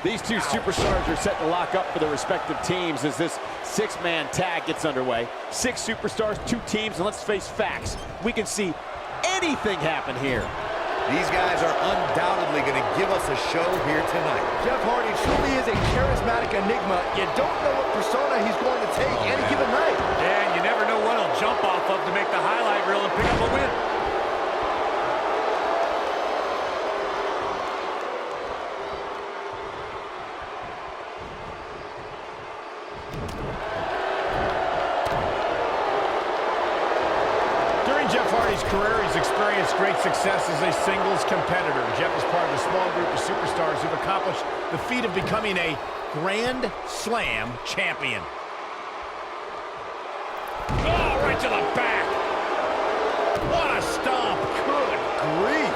These two superstars are set to lock up for their respective teams as this six-man tag gets underway. 6 superstars, 2 teams, and let's face facts. We can see anything happen here. These guys are undoubtedly going to give us a show here tonight. Jeff Hardy truly is a charismatic enigma. You don't know what persona he's going to take any given night. Yeah, and you never know what he'll jump off of to make the highlight reel and pick up a win. Jeff Hardy's career, he's experienced great success as a singles competitor. Jeff is part of a small group of superstars who've accomplished the feat of becoming a Grand Slam champion. Oh, right to the back. What a stomp. Good grief.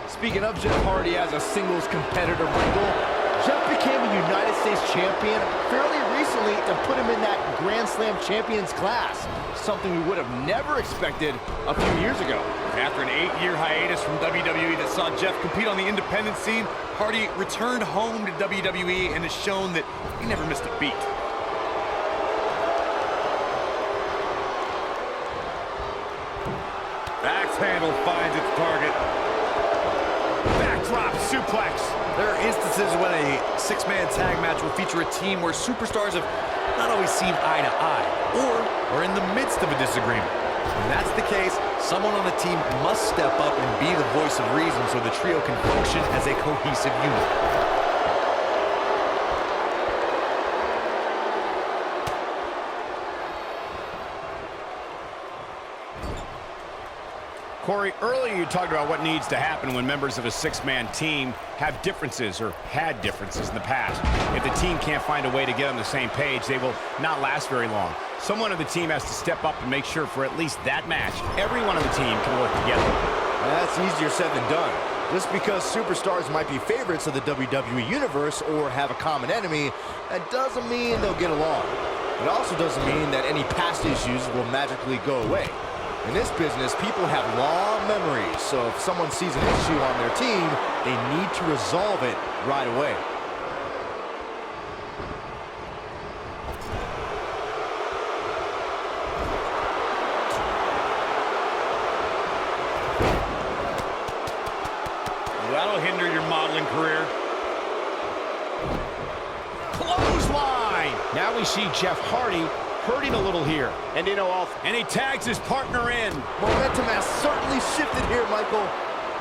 Speaking of Jeff Hardy as a singles competitor, Michael, Jeff became a United States champion fairly recently to put him in that Grand Slam champions class, something we would have never expected a few years ago. After an 8-year hiatus from WWE that saw Jeff compete on the independent scene, Hardy returned home to WWE and has shown that he never missed a beat. Axe handle finds its target. Backdrop suplex. There are instances when a 6-man tag match will feature a team where superstars have not always seen eye to eye, or are in the midst of a disagreement. When that's the case, someone on the team must step up and be the voice of reason so the trio can function as a cohesive unit. Corey, earlier you talked about what needs to happen when members of a 6-man team have differences or had differences in the past. If the team can't find a way to get on the same page, they will not last very long. Someone on the team has to step up and make sure for at least that match, everyone on the team can work together. That's easier said than done. Just because superstars might be favorites of the WWE Universe or have a common enemy, that doesn't mean they'll get along. It also doesn't mean that any past issues will magically go away. In this business, people have long memories, so if someone sees an issue on their team, they need to resolve it right away. That'll hinder your modeling career. Clothesline! Now we see Jeff Hardy hurting a little here. And and he tags his partner in. Momentum has certainly shifted here, Michael.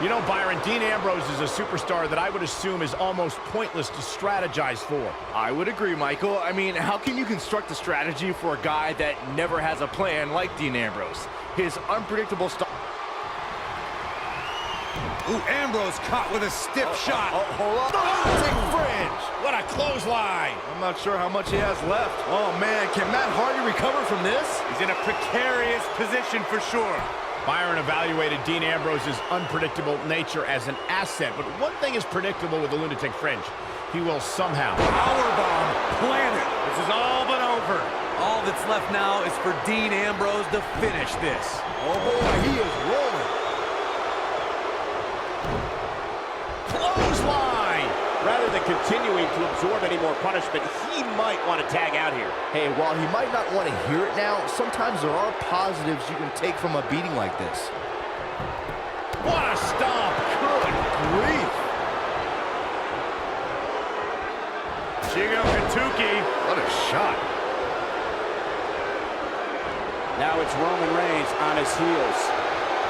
You know, Byron, Dean Ambrose is a superstar that I would assume is almost pointless to strategize for. I would agree, Michael. I mean, how can you construct a strategy for a guy that never has a plan like Dean Ambrose? His unpredictable style. Ooh, Ambrose caught with a stiff shot. Hold on. Take fringe. What a clothesline. I'm not sure how much he has left. Oh, man. Can Matt Hardy recover from this? He's in a precarious position for sure. Byron evaluated Dean Ambrose's unpredictable nature as an asset, but one thing is predictable with the lunatic fringe. He will somehow powerbomb planet. This is all but over. All that's left now is for Dean Ambrose to finish this. Oh, boy. He is rolling. Clothesline! rather than continuing to absorb any more punishment, he might want to tag out here. Hey, while he might not want to hear it now, sometimes there are positives you can take from a beating like this. What a stomp! Good grief! Chigo Katuki. What a shot. Now it's Roman Reigns on his heels.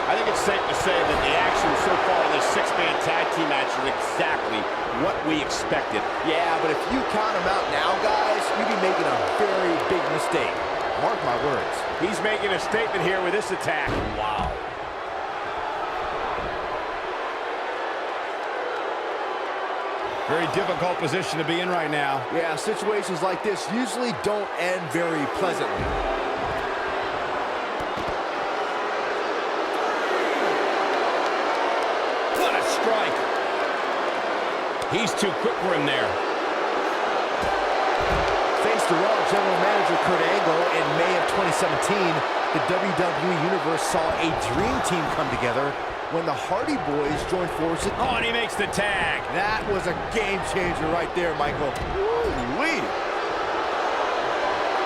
I think it's safe to say that the action so far in this six-man tag team match is exactly what we expected. Yeah, but if you count him out now, guys, you'd be making a very big mistake. Mark my words. He's making a statement here with this attack. Wow. Very difficult position to be in right now. Yeah, situations like this usually don't end very pleasantly. What a strike. He's too quick for him there. Face Since the Raw General Manager Kurt Angle in May of 2017, the WWE Universe saw a dream team come together when the Hardy Boys joined forces. Oh, and he makes the tag. That was a game changer right there, Michael. Woo-wee.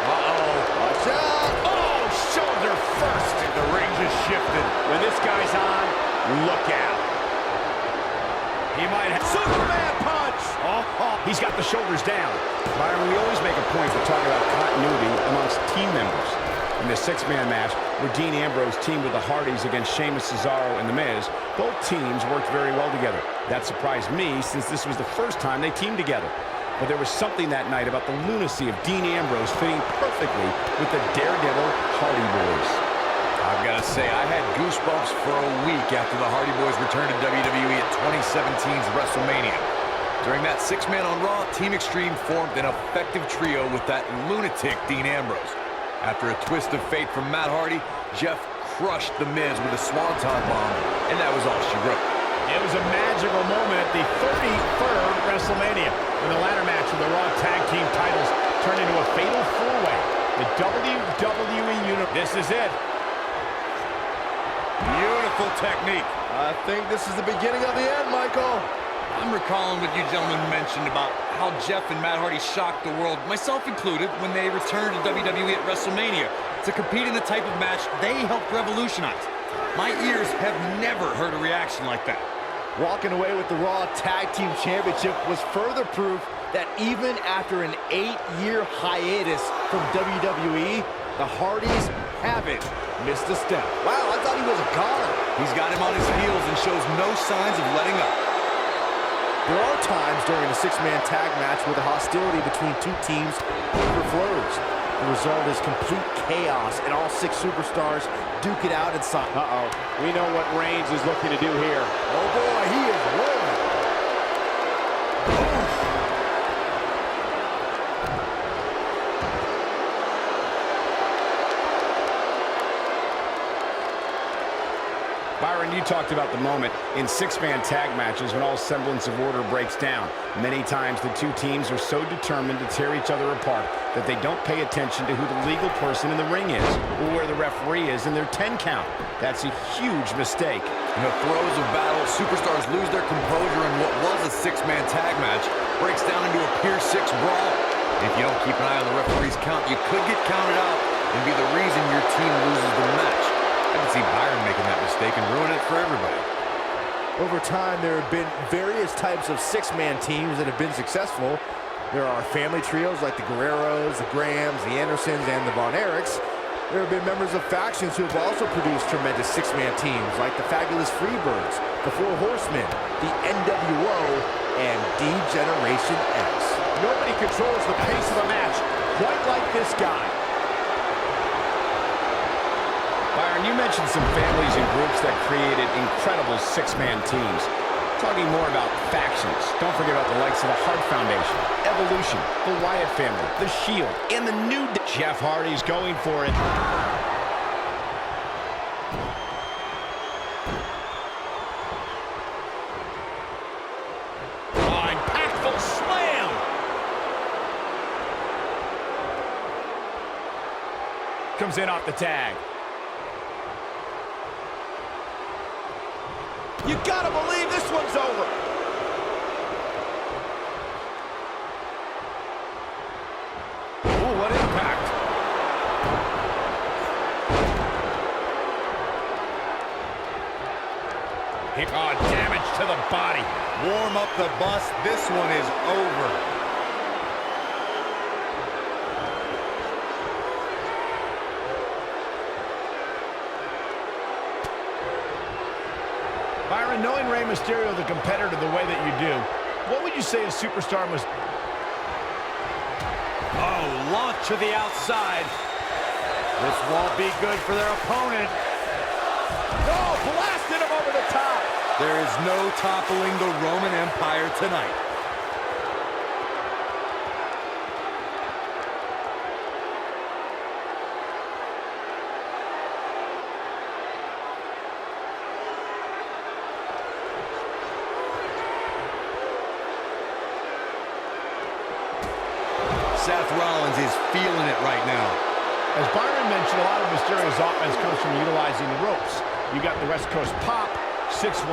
Uh-oh. Watch out. Oh, shoulder first. The ring just shifted. When this guy's on, look out. He might have Superman punch. Oh, he's got the shoulders down. Byron, we always make a point to talk about continuity amongst team members. In the six-man match, where Dean Ambrose teamed with the Hardys against Sheamus, Cesaro, and The Miz, both teams worked very well together. That surprised me, since this was the first time they teamed together. But there was something that night about the lunacy of Dean Ambrose fitting perfectly with the daredevil Hardy Boys. I've got to say, I had goosebumps for a week after the Hardy Boys returned to WWE at 2017's WrestleMania. During that six-man on Raw, Team Extreme formed an effective trio with that lunatic Dean Ambrose. After a twist of fate from Matt Hardy, Jeff crushed The Miz with a swanton bomb, and that was all she wrote. It was a magical moment at the 33rd WrestleMania, when the ladder match for the Raw Tag Team titles turned into a fatal four-way. The WWE Universe. This is it. Beautiful technique. I think this is the beginning of the end, Michael. I'm recalling what you gentlemen mentioned about how Jeff and Matt Hardy shocked the world, myself included, when they returned to WWE at WrestleMania to compete in the type of match they helped revolutionize. My ears have never heard a reaction like that. Walking away with the Raw Tag Team Championship was further proof that even after an 8-year hiatus from WWE, the Hardys haven't missed a step. Wow, I thought he was a goner. He's got him on his heels and shows no signs of letting up. There are times during a six-man tag match where the hostility between two teams overflows. The result is complete chaos, and all six superstars duke it out inside. Uh-oh. We know what Reigns is looking to do here. Oh, boy, he is rolling. Byron, you talked about the moment in six-man tag matches when all semblance of order breaks down. Many times the two teams are so determined to tear each other apart that they don't pay attention to who the legal person in the ring is or where the referee is in their 10 count. That's a huge mistake. In the throes of battle, superstars lose their composure, and what was a six-man tag match breaks down into a Pier 6 brawl. If you don't keep an eye on the referee's count, you could get counted out and be the reason your team loses the match. I can see Byron making that mistake and ruin it for everybody. Over time, there have been various types of six-man teams that have been successful. There are family trios like the Guerreros, the Grahams, the Andersons, and the Von Erichs. There have been members of factions who have also produced tremendous six-man teams like the Fabulous Freebirds, the Four Horsemen, the NWO, and D-Generation X. Nobody controls the pace of a match quite like this guy. Byron, you mentioned some families and groups that created incredible six-man teams. Talking more about factions, don't forget about the likes of the Hart Foundation, Evolution, the Wyatt family, the Shield, and the New Day. Jeff Hardy's going for it. Oh, impactful slam! Comes in off the tag. You gotta believe this one's over. Ooh, what impact. Oh, damage to the body. Warm up the bus. This one is over. Byron, knowing Rey Mysterio, the competitor, the way that you do, what would you say a superstar must... Oh, launch to the outside. This won't be good for their opponent. No, blasted him over the top. There is no toppling the Roman Empire tonight. Seth Rollins is feeling it right now. As Byron mentioned, a lot of Mysterio's offense comes from utilizing the ropes. You got the West Coast pop, 619,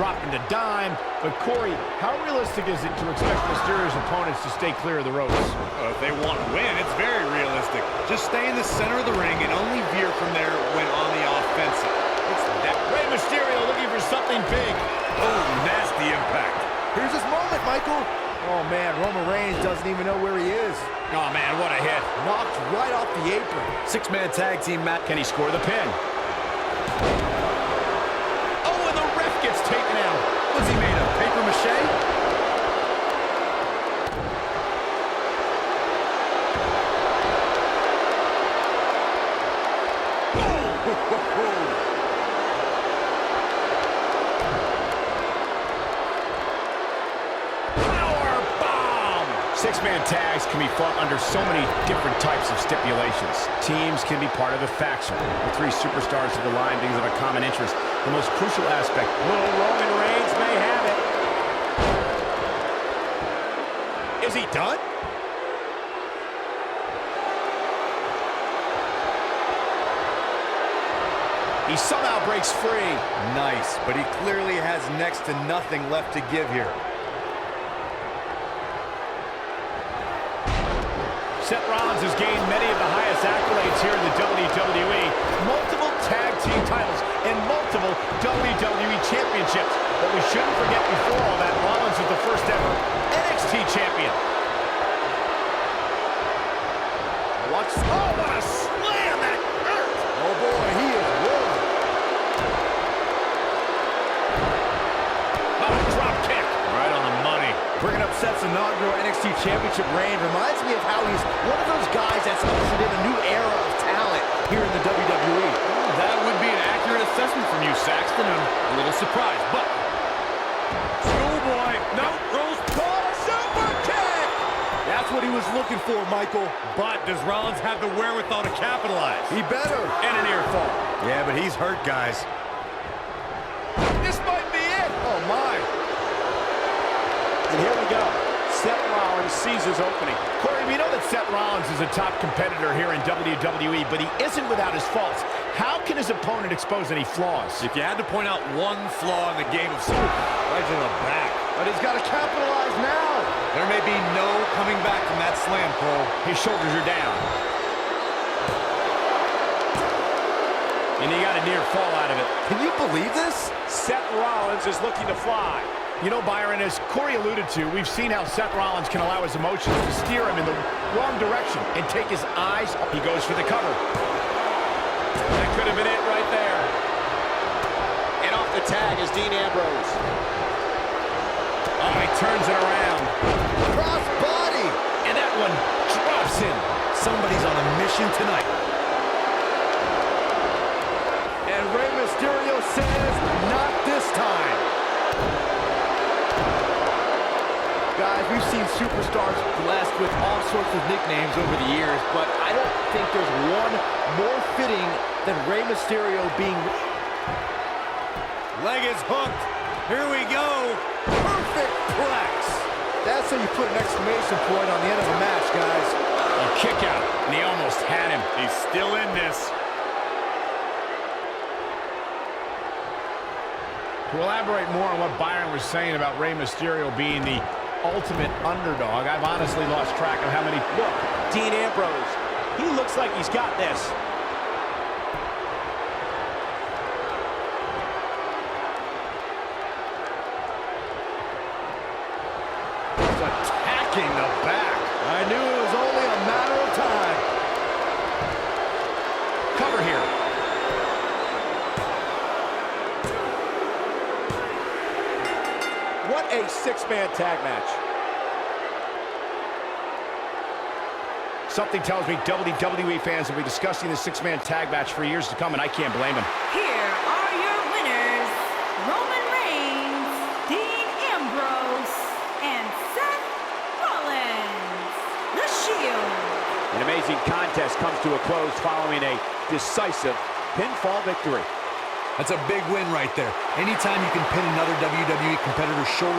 dropping to dime. But Corey, how realistic is it to expect Mysterio's opponents to stay clear of the ropes? If they want to win, it's very realistic. Just stay in the center of the ring and only veer from there when on the offensive. It's that. Rey Mysterio looking for something big. Oh, nasty impact. Here's his moment, Michael. Oh, man, Roman Reigns doesn't even know where he is. Oh, man, what a hit. Knocked right off the apron. Six-man tag team match. Can he score the pin? Oh, and the ref gets taken out. What's he made of? Paper mache? Six-man tags can be fought under so many different types of stipulations. Teams can be part of the faction. The three superstars of the line because of a common interest. The most crucial aspect, little Roman Reigns may have it. Is he done? He somehow breaks free. Nice, but he clearly has next to nothing left to give here. Seth Rollins has gained many of the highest accolades here in the WWE. Multiple tag team titles and multiple WWE championships. But we shouldn't forget before all that, Rollins is the first ever NXT champion. Watch. Oh, what a slam! That hurt! Oh, boy, he is rolling. Oh, drop kick. Right on the money. Bringing up Seth's inaugural NXT Championship reign reminds me of how he's one of those guys that's ushered in a new era of talent here in the WWE. That would be an accurate assessment from you, Saxton. I'm a little surprised, but... Schoolboy! No, Rose Paul super kick! That's what he was looking for, Michael. But does Rollins have the wherewithal to capitalize? He better. And an ear fall. Yeah, but he's hurt, guys. This might be it. Oh, my. And here we go. Seth Rollins sees his opening. Corey, we know that Seth Rollins is a top competitor here in WWE, but he isn't without his faults. How can his opponent expose any flaws? If you had to point out one flaw in the game of super, right to the back. But he's got to capitalize now. There may be no coming back from that slam, Cole. His shoulders are down. And he got a near fall out of it. Can you believe this? Seth Rollins is looking to fly. You know, Byron, as Corey alluded to, we've seen how Seth Rollins can allow his emotions to steer him in the wrong direction and take his eyes. He goes for the cover. That could have been it right there. And off the tag is Dean Ambrose. Oh, he turns it around. Cross body. And that one drops him. Somebody's on a mission tonight. And Rey Mysterio says, not this time. Guys, we've seen superstars blessed with all sorts of nicknames over the years, but I don't think there's one more fitting than Rey Mysterio being... Leg is hooked. Here we go. Perfect plex. That's how you put an exclamation point on the end of a match, guys. A kick out, and he almost had him. He's still in this. To elaborate more on what Byron was saying about Rey Mysterio being the ultimate underdog, I've honestly lost track of how many... Look, Dean Ambrose. He looks like he's got this. He's attacking the back. I knew it was only a matter of time. Cover here. What a six-man tag match. Something tells me WWE fans will be discussing this six-man tag match for years to come, and I can't blame them. Here are your winners, Roman Reigns, Dean Ambrose, and Seth Rollins. The Shield. An amazing contest comes to a close following a decisive pinfall victory. That's a big win right there. Anytime you can pin another WWE competitor's shoulder